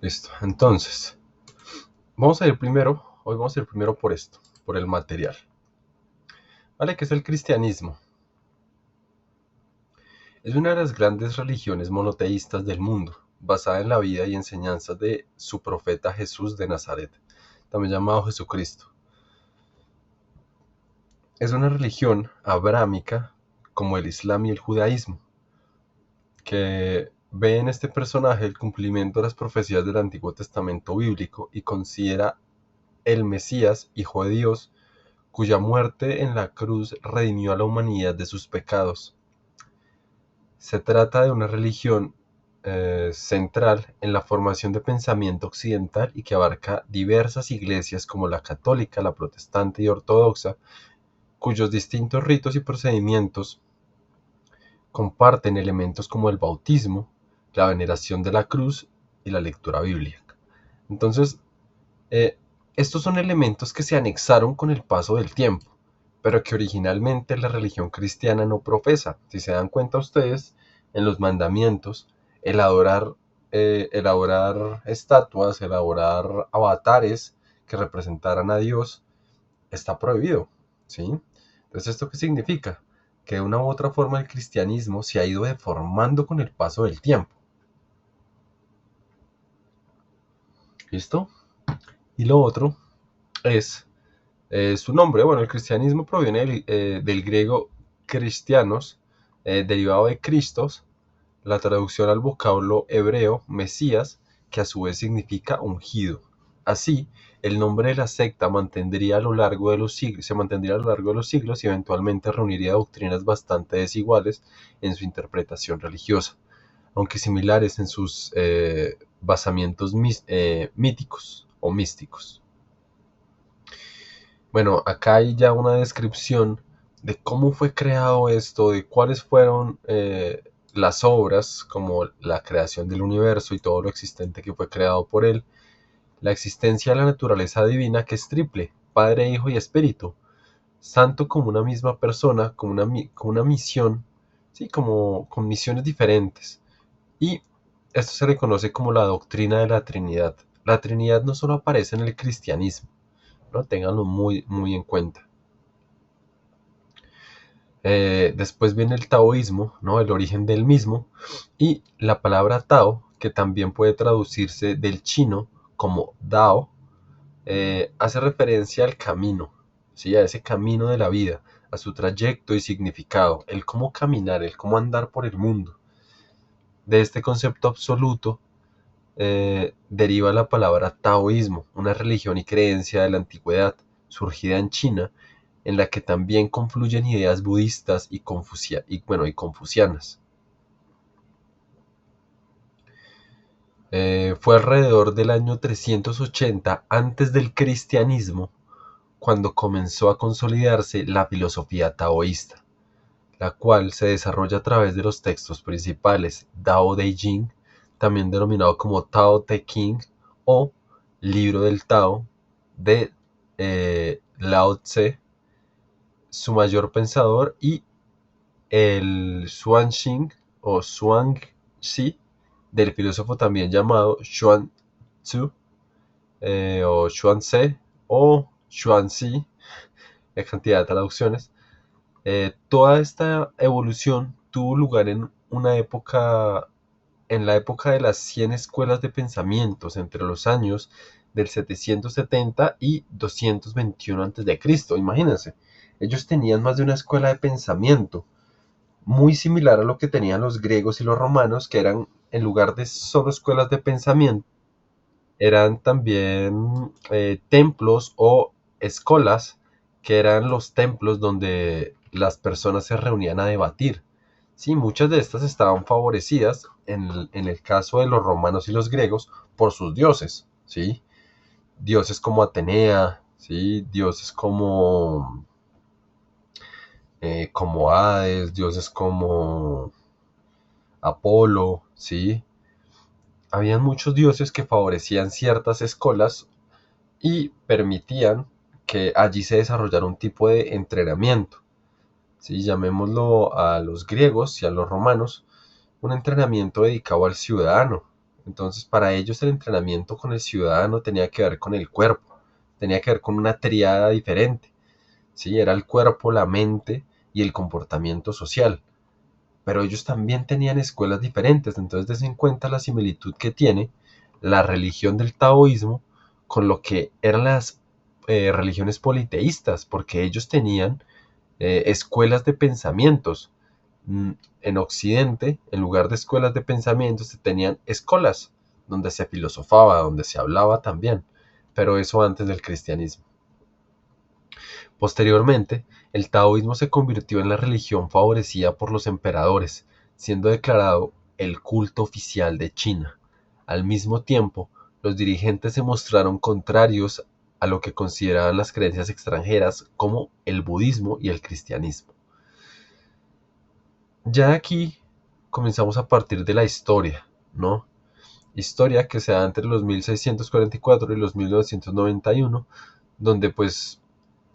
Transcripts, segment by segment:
Listo. Entonces, hoy vamos a ir primero por esto, por el material. ¿Vale? ¿Qué es el cristianismo? Es una de las grandes religiones monoteístas del mundo, basada en la vida y enseñanzas de su profeta Jesús de Nazaret, también llamado Jesucristo. Es una religión abrámica como el Islam y el judaísmo, que ve en este personaje el cumplimiento de las profecías del Antiguo Testamento bíblico y considera el Mesías, hijo de Dios, cuya muerte en la cruz redimió a la humanidad de sus pecados. Se trata de una religión central en la formación de pensamiento occidental y que abarca diversas iglesias como la católica, la protestante y ortodoxa, cuyos distintos ritos y procedimientos comparten elementos como el bautismo, la veneración de la cruz y la lectura bíblica. Entonces, eh, estos son elementos que se anexaron con el paso del tiempo, pero que originalmente la religión cristiana no profesa. Si se dan cuenta ustedes, en los mandamientos, el elaborar estatuas, elaborar avatares que representaran a Dios, está prohibido, ¿sí? Entonces, ¿esto qué significa? Que de una u otra forma el cristianismo se ha ido deformando con el paso del tiempo. ¿Listo? Y lo otro es su nombre. Bueno, el cristianismo proviene del griego cristianos, derivado de Cristos, la traducción al vocablo hebreo Mesías, que a su vez significa ungido. Así, el nombre de la secta mantendría a lo largo de los siglos, se mantendría a lo largo de los siglos y eventualmente reuniría doctrinas bastante desiguales en su interpretación religiosa, aunque similares en sus basamientos míticos o místicos. Bueno, acá hay ya una descripción de cómo fue creado esto, de cuáles fueron las obras, como la creación del universo y todo lo existente que fue creado por él, la existencia de la naturaleza divina que es triple, Padre, Hijo y Espíritu, santo como una misma persona, como una misión, sí, como con misiones diferentes. Y esto se le conoce como la doctrina de la Trinidad. La Trinidad no solo aparece en el cristianismo, ¿no? Ténganlo muy, muy en cuenta. Después viene el taoísmo, ¿no? El origen del mismo, y la palabra Tao, que también puede traducirse del chino como Dao, hace referencia al camino, ¿sí? A ese camino de la vida, a su trayecto y significado, el cómo caminar, el cómo andar por el mundo. De este concepto absoluto deriva la palabra taoísmo, una religión y creencia de la antigüedad, surgida en China, en la que también confluyen ideas budistas y confucianas. Fue alrededor del año 380 antes del cristianismo cuando comenzó a consolidarse la filosofía taoísta, la cual se desarrolla a través de los textos principales Tao Te Ching, también denominado como Tao Te Ching o Libro del Tao de Lao Tse, su mayor pensador, y el Xuanxing o Xuangxi del filósofo también llamado Xuan Tzu o Xuanze o Xuanzi, hay cantidad de traducciones. Toda esta evolución tuvo lugar en la época de las 100 escuelas de pensamientos, entre los años del 770 y 221 a.C. Imagínense, ellos tenían más de una escuela de pensamiento, muy similar a lo que tenían los griegos y los romanos, que eran, en lugar de solo escuelas de pensamiento, eran también templos o escolas, que eran los templos donde las personas se reunían a debatir. Sí, muchas de estas estaban favorecidas, en el caso de los romanos y los griegos, por sus dioses, ¿sí? Dioses como Atenea, ¿sí? Dioses como Hades, dioses como Apolo, ¿sí? Habían muchos dioses que favorecían ciertas escuelas y permitían que allí se desarrollara un tipo de entrenamiento. ¿Sí? Llamémoslo a los griegos y a los romanos un entrenamiento dedicado al ciudadano, Entonces, para ellos el entrenamiento con el ciudadano tenía que ver con el cuerpo, tenía que ver con una tríada diferente, ¿sí? Era el cuerpo, la mente y el comportamiento social. Pero ellos también tenían escuelas diferentes, entonces des en cuenta la similitud que tiene la religión del taoísmo con lo que eran las religiones politeístas, porque ellos tenían escuelas de pensamientos. En Occidente, en lugar de escuelas de pensamientos, se tenían escolas donde se filosofaba, donde se hablaba también, pero eso antes del cristianismo. Posteriormente, el taoísmo se convirtió en la religión favorecida por los emperadores, siendo declarado el culto oficial de China. Al mismo tiempo, los dirigentes se mostraron contrarios a lo que consideraban las creencias extranjeras como el budismo y el cristianismo. Ya aquí comenzamos a partir de la historia, ¿no? Historia que se da entre los 1644 y los 1991, donde pues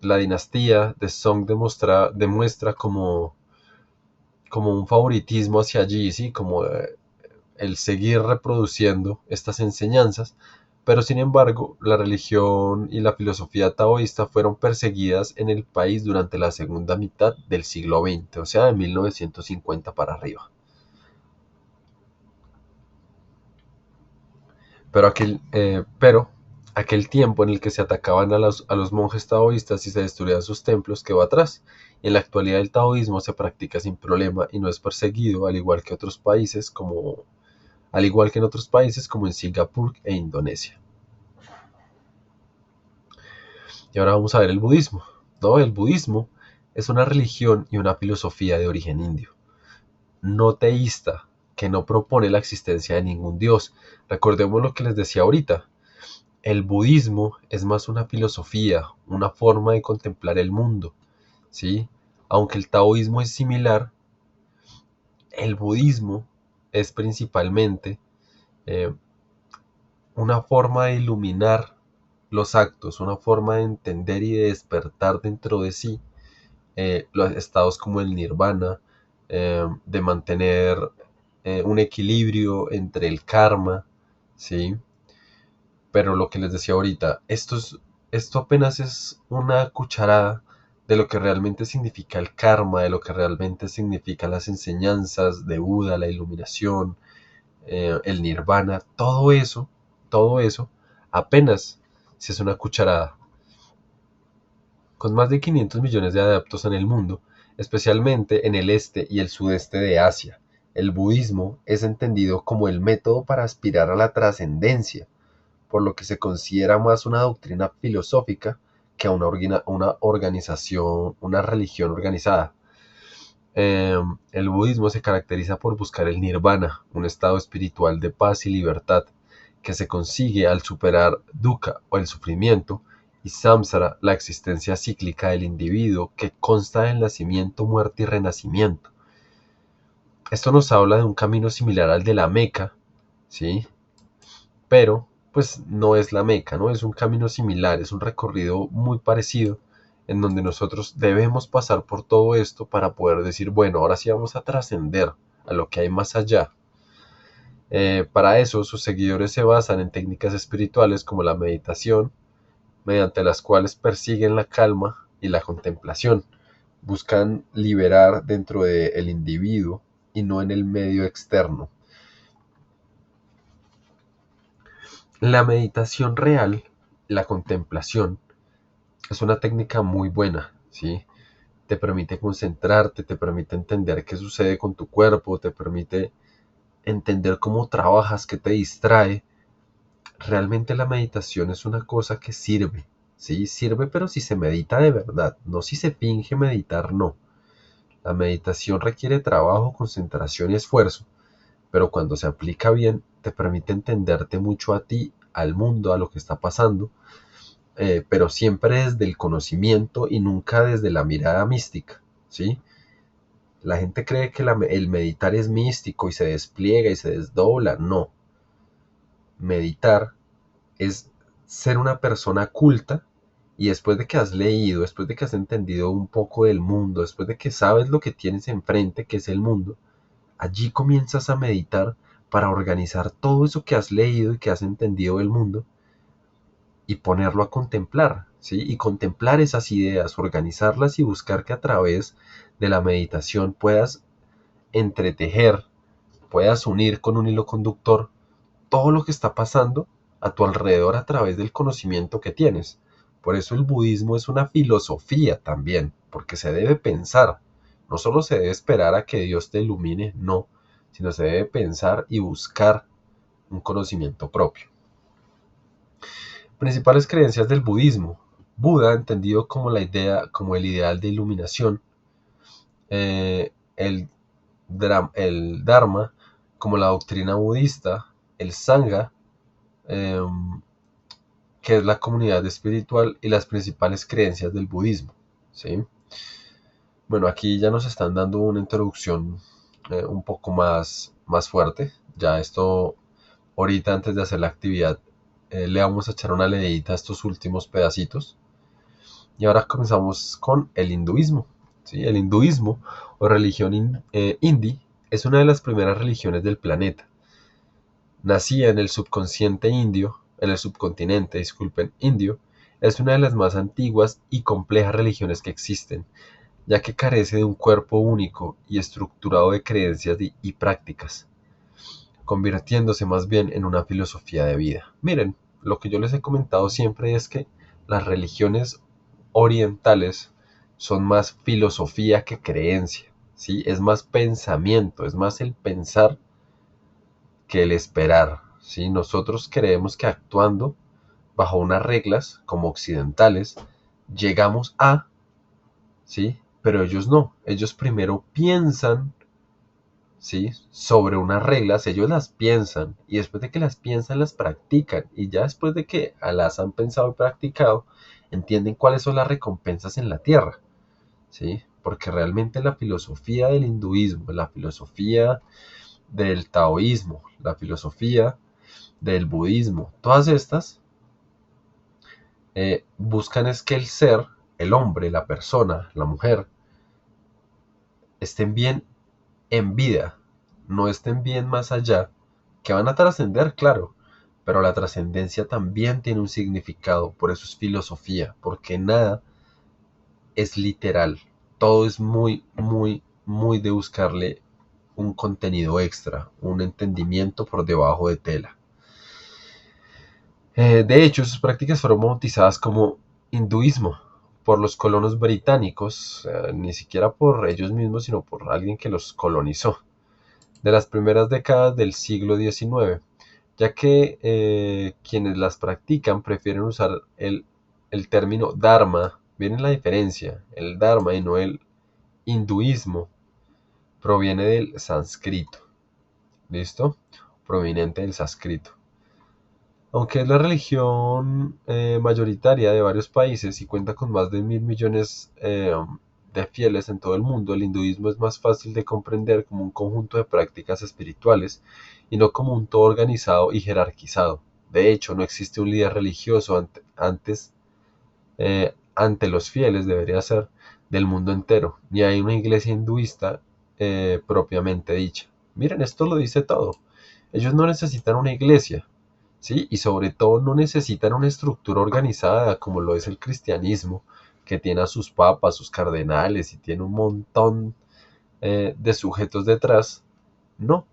la dinastía de Song demuestra como un favoritismo hacia allí, ¿sí? Como el seguir reproduciendo estas enseñanzas, pero sin embargo la religión y la filosofía taoísta fueron perseguidas en el país durante la segunda mitad del siglo XX, o sea, de 1950 para arriba. Pero aquel tiempo en el que se atacaban a los monjes taoístas y se destruían sus templos quedó atrás. En la actualidad el taoísmo se practica sin problema y no es perseguido al igual que en otros países como en Singapur e Indonesia. Y ahora vamos a ver el budismo. ¿No? El budismo es una religión y una filosofía de origen indio, no teísta, que no propone la existencia de ningún dios. Recordemos lo que les decía ahorita. El budismo es más una filosofía, una forma de contemplar el mundo, ¿sí? Aunque el taoísmo es similar, el budismo es principalmente eh, una forma de iluminar los actos, una forma de entender y de despertar dentro de sí los estados como el nirvana, de mantener un equilibrio entre el karma, ¿sí? Pero lo que les decía ahorita, esto apenas es una cucharada de lo que realmente significa el karma, de lo que realmente significan las enseñanzas de Buda, la iluminación, el nirvana, todo eso, apenas si es una cucharada. Con más de 500 millones de adeptos en el mundo, especialmente en el este y el sudeste de Asia, el budismo es entendido como el método para aspirar a la trascendencia, por lo que se considera más una doctrina filosófica que una organización, una religión organizada. El budismo se caracteriza por buscar el nirvana, un estado espiritual de paz y libertad que se consigue al superar dukkha o el sufrimiento y samsara, la existencia cíclica del individuo que consta del nacimiento, muerte y renacimiento. Esto nos habla de un camino similar al de la Meca, ¿sí? Pero pues no es la Meca, ¿no? Es un camino similar, es un recorrido muy parecido en donde nosotros debemos pasar por todo esto para poder decir, bueno, ahora sí vamos a trascender a lo que hay más allá. Para eso, sus seguidores se basan en técnicas espirituales como la meditación, mediante las cuales persiguen la calma y la contemplación. Buscan liberar dentro del individuo y no en el medio externo. La meditación real, la contemplación, es una técnica muy buena, ¿sí? Te permite concentrarte, te permite entender qué sucede con tu cuerpo, te permite entender cómo trabajas, qué te distrae. Realmente la meditación es una cosa que sirve, ¿sí? Sirve, pero si se medita de verdad, no si se finge meditar, no. La meditación requiere trabajo, concentración y esfuerzo, pero cuando se aplica bien, te permite entenderte mucho a ti, al mundo, a lo que está pasando, pero siempre desde el conocimiento y nunca desde la mirada mística, ¿sí? La gente cree que el meditar es místico y se despliega y se desdobla. No. Meditar es ser una persona culta y después de que has leído, después de que has entendido un poco del mundo, después de que sabes lo que tienes enfrente, que es el mundo, allí comienzas a meditar para organizar todo eso que has leído y que has entendido del mundo y ponerlo a contemplar, ¿sí? Y contemplar esas ideas, organizarlas y buscar que a través de la meditación puedas entretejer, puedas unir con un hilo conductor todo lo que está pasando a tu alrededor a través del conocimiento que tienes. Por eso el budismo es una filosofía también, porque se debe pensar. No solo se debe esperar a que Dios te ilumine, no, sino se debe pensar y buscar un conocimiento propio. Principales creencias del budismo. Buda, entendido como la idea, como el ideal de iluminación, el Dharma como la doctrina budista, el Sangha, eh, que es la comunidad espiritual y las principales creencias del budismo, ¿sí? Bueno, aquí ya nos están dando una introducción un poco más fuerte. Ya esto, ahorita antes de hacer la actividad, le vamos a echar una leidita a estos últimos pedacitos. Y ahora comenzamos con el hinduismo, ¿sí? El hinduismo o religión hindi es una de las primeras religiones del planeta. Nacía en el subconsciente indio, en el subcontinente, disculpen, indio, es una de las más antiguas y complejas religiones que existen, ya que carece de un cuerpo único y estructurado de creencias y prácticas, convirtiéndose más bien en una filosofía de vida. Miren, lo que yo les he comentado siempre es que las religiones orientales son más filosofía que creencia, ¿sí? Es más pensamiento, es más el pensar que el esperar, ¿sí? Nosotros creemos que actuando bajo unas reglas como occidentales llegamos a, ¿sí? Pero ellos no, ellos primero piensan, ¿sí? Sobre unas reglas, ellos las piensan y después de que las piensan las practican y ya después de que las han pensado y practicado, entienden cuáles son las recompensas en la tierra, ¿sí? Porque realmente la filosofía del hinduismo, la filosofía del taoísmo, la filosofía del budismo, todas estas buscan es que el ser, el hombre, la persona, la mujer, estén bien en vida, no estén bien más allá, que van a trascender, claro, pero la trascendencia también tiene un significado, por eso es filosofía, porque nada es literal, todo es muy de buscarle un contenido extra, un entendimiento por debajo de tela. De hecho, sus prácticas fueron bautizadas como hinduismo por los colonos británicos, ni siquiera por ellos mismos, sino por alguien que los colonizó, de las primeras décadas del siglo XIX, ya que quienes las practican prefieren usar el término Dharma. Miren la diferencia, el Dharma y no el hinduismo proviene del sánscrito, ¿listo? Proveniente del sánscrito. Aunque es la religión mayoritaria de varios países y cuenta con más de 1.000 millones de fieles en todo el mundo, el hinduismo es más fácil de comprender como un conjunto de prácticas espirituales y no como un todo organizado y jerarquizado. De hecho, no existe un líder religioso ante los fieles, debería ser, del mundo entero, ni hay una iglesia hinduista propiamente dicha. Miren, esto lo dice todo. Ellos no necesitan una iglesia, ¿sí? Y sobre todo no necesitan una estructura organizada como lo es el cristianismo, que tiene a sus papas, sus cardenales y tiene un montón de sujetos detrás. No,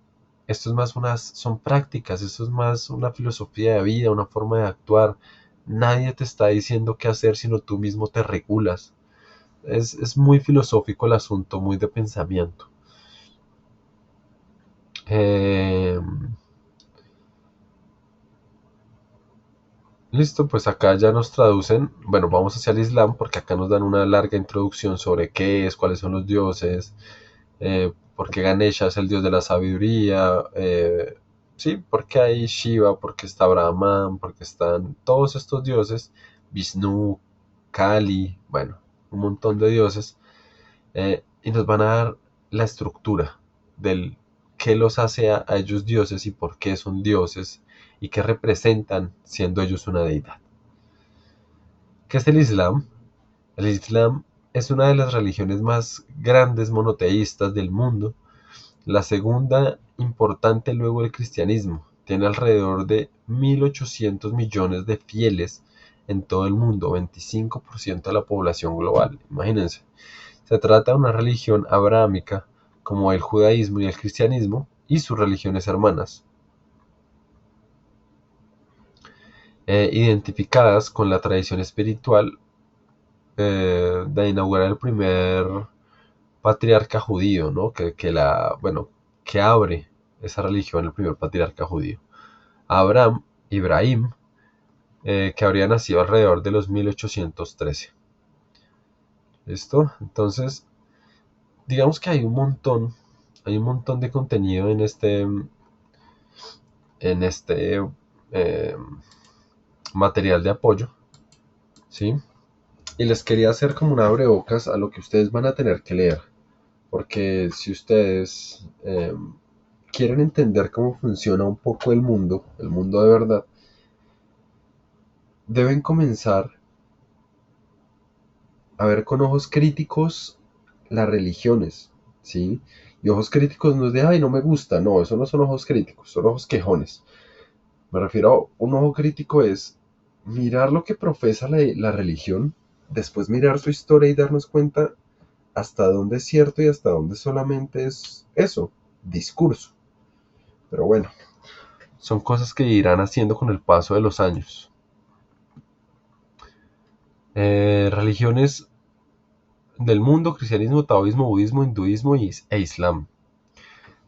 esto es más son prácticas, esto es más una filosofía de vida, una forma de actuar. Nadie te está diciendo qué hacer, sino tú mismo te regulas. Es muy filosófico el asunto, muy de pensamiento. Eh, Listo, pues acá ya nos traducen, bueno, vamos hacia el Islam porque acá nos dan una larga introducción sobre qué es, cuáles son los dioses, por qué Ganesha es el dios de la sabiduría, sí, porque hay Shiva, porque está Brahman, porque están todos estos dioses, Vishnu, Kali, bueno, un montón de dioses, y nos van a dar la estructura del qué los hace a ellos dioses y por qué son dioses y qué representan siendo ellos una deidad. ¿Qué es el Islam? El Islam es una de las religiones más grandes monoteístas del mundo, la segunda importante luego del cristianismo. Tiene alrededor de 1.800 millones de fieles en todo el mundo, 25% de la población global. Imagínense. Se trata de una religión abrahámica como el judaísmo y el cristianismo y sus religiones hermanas, identificadas con la tradición espiritual de inaugurar el primer patriarca judío, ¿no? Que abre esa religión, el primer patriarca judío. Abraham, Ibrahim, que habría nacido alrededor de los 1813. ¿Listo? Entonces, digamos que hay un montón de contenido en este eh, material de apoyo, ¿sí? Y les quería hacer como un abrebocas a lo que ustedes van a tener que leer, porque si ustedes quieren entender cómo funciona un poco el mundo de verdad, deben comenzar a ver con ojos críticos las religiones, ¿sí? Y ojos críticos no es de, ay, no me gusta, no, eso no son ojos críticos, son ojos quejones. Me refiero a un ojo crítico es mirar lo que profesa la religión, después mirar su historia y darnos cuenta hasta dónde es cierto y hasta dónde solamente es eso, discurso. Pero bueno, son cosas que irán haciendo con el paso de los años. Religiones del mundo: cristianismo, taoísmo, budismo, hinduismo e islam.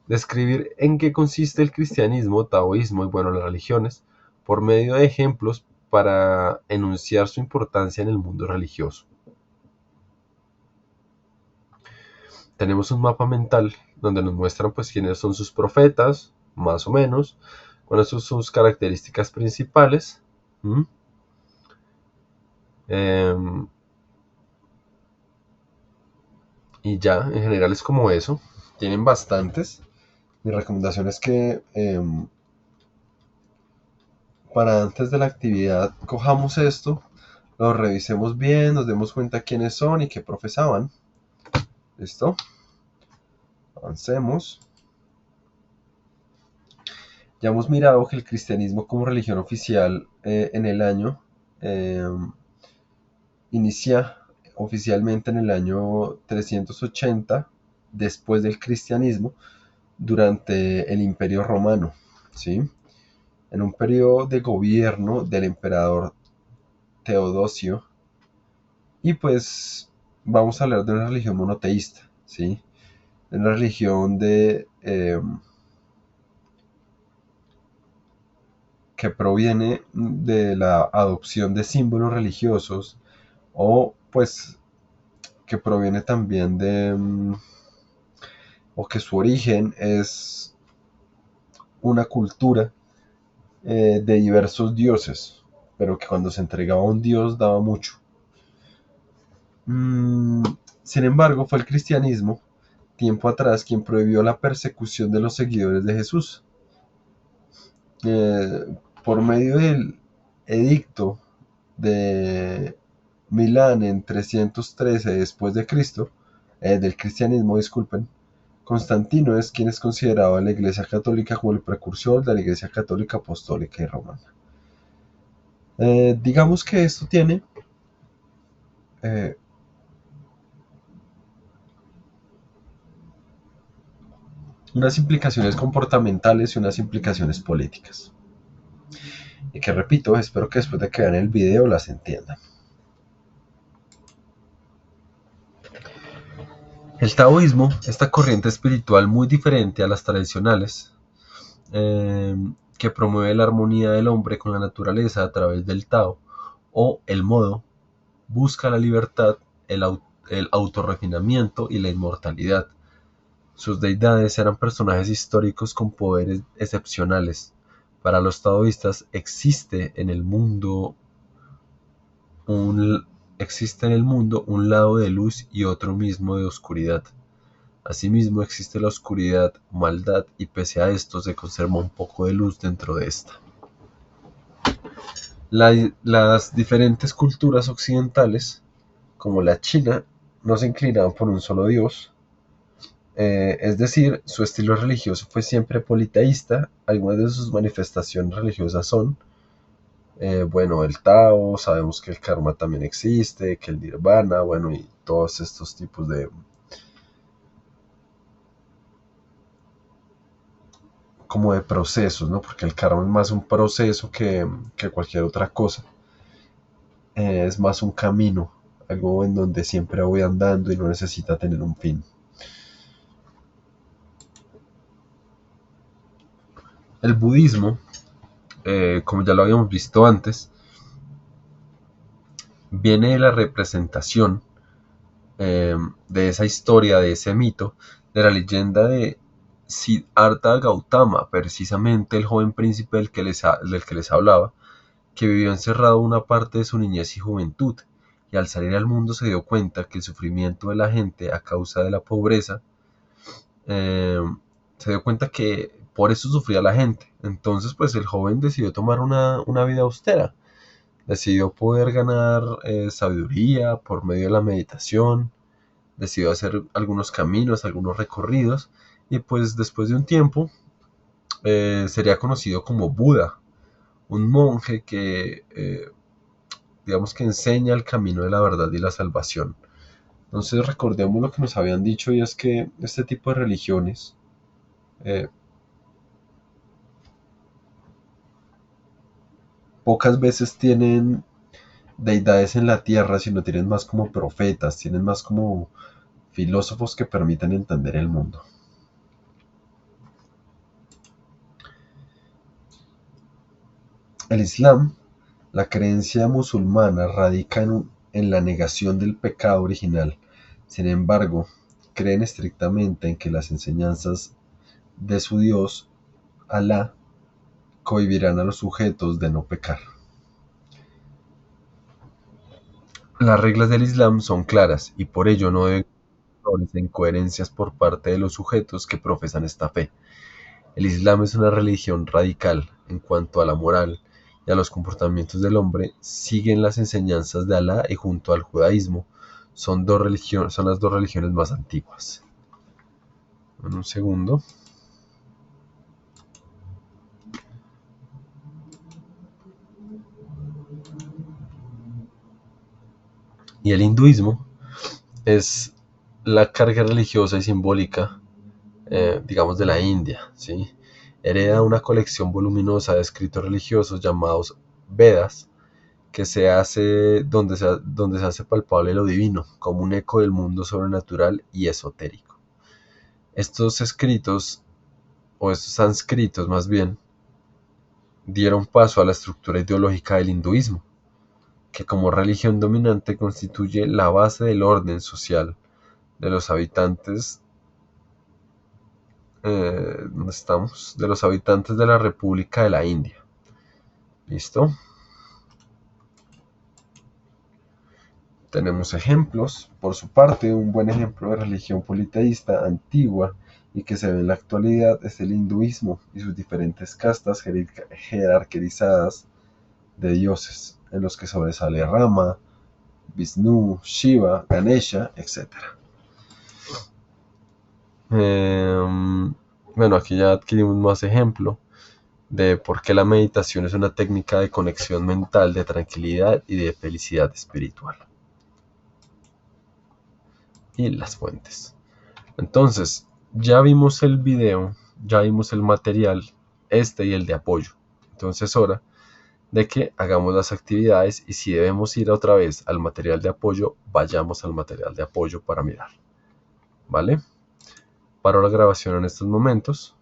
Describir en qué consiste el cristianismo, taoísmo y bueno, las religiones, por medio de ejemplos para enunciar su importancia en el mundo religioso. Tenemos un mapa mental donde nos muestran pues quiénes son sus profetas, más o menos, cuáles son sus características principales. ¿Mm? Y ya, en general es como eso. Tienen bastantes. Mi recomendación es que para antes de la actividad cojamos esto, lo revisemos bien, nos demos cuenta quiénes son y qué profesaban. ¿Listo? Avancemos. Ya hemos mirado que el cristianismo como religión oficial en el año inicia oficialmente en el año 380 después del cristianismo durante el Imperio Romano, ¿sí? En un periodo de gobierno del emperador Teodosio. Y pues vamos a hablar de una religión monoteísta, ¿sí? De una religión que proviene de la adopción de símbolos religiosos o pues que proviene también o que su origen es una cultura de diversos dioses, pero que cuando se entregaba a un dios daba mucho. Sin embargo, fue el cristianismo, tiempo atrás, quien prohibió la persecución de los seguidores de Jesús. Por medio del edicto de Milán en 313 después de Cristo, del cristianismo, disculpen, Constantino es quien es considerado en la Iglesia Católica como el precursor de la Iglesia Católica Apostólica y Romana. Digamos que esto tiene eh, unas implicaciones comportamentales y unas implicaciones políticas. Y que repito, espero que después de que vean el video las entiendan. El taoísmo, esta corriente espiritual muy diferente a las tradicionales, que promueve la armonía del hombre con la naturaleza a través del Tao o el modo, busca la libertad, el autorrefinamiento y la inmortalidad. Sus deidades eran personajes históricos con poderes excepcionales. Para los taoístas un, existe en el mundo un lado de luz y otro mismo de oscuridad. Asimismo existe la oscuridad, maldad, y pese a esto se conserva un poco de luz dentro de esta. Las diferentes culturas occidentales, como la China, no se inclinaban por un solo dios, Es decir, su estilo religioso fue siempre politeísta. Algunas de sus manifestaciones religiosas son, bueno, el Tao, sabemos que el karma también existe, que el nirvana, bueno, y todos estos tipos de, como de procesos, ¿no? Porque el karma es más un proceso que cualquier otra cosa. Es más un camino, algo en donde siempre voy andando y no necesita tener un fin. El budismo, como ya lo habíamos visto antes, viene de la representación de esa historia, de ese mito, de la leyenda de Siddhartha Gautama, precisamente el joven príncipe del que les hablaba, que vivió encerrado una parte de su niñez y juventud, y al salir al mundo se dio cuenta que el sufrimiento de la gente a causa de la pobreza, eh, se dio cuenta que por eso sufría la gente. Entonces, pues el joven decidió tomar una vida austera, decidió poder ganar sabiduría por medio de la meditación, decidió hacer algunos caminos, algunos recorridos, y pues después de un tiempo sería conocido como Buda, un monje que digamos que enseña el camino de la verdad y la salvación. Entonces recordemos lo que nos habían dicho, y es que este tipo de religiones eh, pocas veces tienen deidades en la tierra, sino tienen más como profetas, tienen más como filósofos que permiten entender el mundo. El Islam, la creencia musulmana, radica en la negación del pecado original. Sin embargo, creen estrictamente en que las enseñanzas de su Dios, Alá, cohibirán a los sujetos de no pecar. Las reglas del Islam son claras y por ello no deben haber incoherencias por parte de los sujetos que profesan esta fe. El Islam es una religión radical en cuanto a la moral y a los comportamientos del hombre, siguen las enseñanzas de Alá y junto al judaísmo son las dos religiones más antiguas. En un segundo. Y el hinduismo es la carga religiosa y simbólica, digamos, de la India, ¿sí? Hereda una colección voluminosa de escritos religiosos llamados Vedas, que donde se hace palpable lo divino, como un eco del mundo sobrenatural y esotérico. Estos escritos, o estos sánscritos más bien, dieron paso a la estructura ideológica del hinduismo, que como religión dominante constituye la base del orden social de los habitantes, ¿dónde estamos? De los habitantes de la República de la India. ¿Listo? Tenemos ejemplos. Por su parte, un buen ejemplo de religión politeísta antigua y que se ve en la actualidad es el hinduismo y sus diferentes castas jerarquizadas de dioses, en los que sobresale Rama, Vishnu, Shiva, Ganesha, etc. Bueno, aquí ya adquirimos más ejemplo de por qué la meditación es una técnica de conexión mental, de tranquilidad y de felicidad espiritual. Y las fuentes. Entonces, ya vimos el video, ya vimos el material, este y el de apoyo. Entonces es hora de que hagamos las actividades, y si debemos ir otra vez al material de apoyo, vayamos al material de apoyo para mirar. ¿Vale? Paro la grabación en estos momentos.